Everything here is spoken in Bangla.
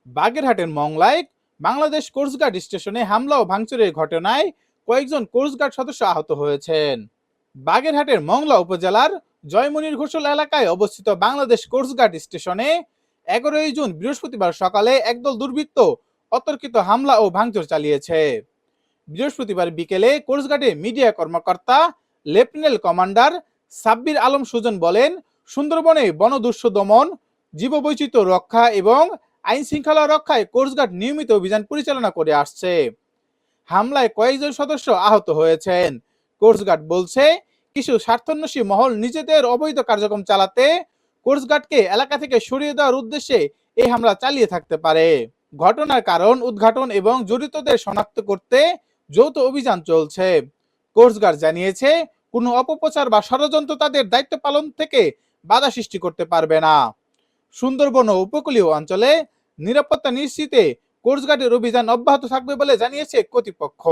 বাগেরহাটের মংলায় বাংলাদেশ কোস্টগার্ড স্টেশনে হামলা ও ভাঙচুরের ঘটনায় কয়েকজন কোস্টগার্ড সদস্য আহত হয়েছেন। বাগেরহাটের মংলা উপজেলার জয়মনির ঘোষল এলাকায় অবস্থিত বাংলাদেশ কোস্টগার্ড স্টেশনে 11 জুন বৃহস্পতিবার সকালে একদল দুর্বৃত্ত অতর্কিত হামলা ও ভাঙচুর চালিয়েছে। বৃহস্পতিবার বিকেলে কোস্টগার্ডের মিডিয়া কর্মকর্তা লেফটেন্যান্ট কমান্ডার সাব্বির আলম সুজন বলেন, সুন্দরবনে বনদস্যু দমন, জীববৈচিত্র্য রক্ষা এবং আইন শৃঙ্খলা রক্ষায় কোস্টগার্ড নিয়মিত অভিযান পরিচালনা করে আসছে। হামলায় কয়েকজন সদস্য আহত হয়েছেন। কোস্টগার্ড বলছে, কিছু স্বার্থান্বেষী মহল নিজেদের অবৈধ কার্যক্রম চালাতে কোস্টগার্ডকে এলাকা থেকে সরিয়ে দেওয়ার উদ্দেশ্যে এই হামলা চালিয়ে থাকতে পারে। ঘটনার কারণ উদ্ঘাটন এবং জড়িতদের শনাক্ত করতে যৌথ অভিযান চলছে। কোস্টগার্ড জানিয়েছে, কোনো অপপ্রচার বা ষড়যন্ত্র তাদের দায়িত্ব পালন থেকে বাধা সৃষ্টি করতে পারবে না। সুন্দরবন ও উপকূলীয় অঞ্চলে নিরাপত্তা নিশ্চিতে কোস্টগার্ডের অভিযান অব্যাহত থাকবে বলে জানিয়েছে কর্তৃপক্ষ।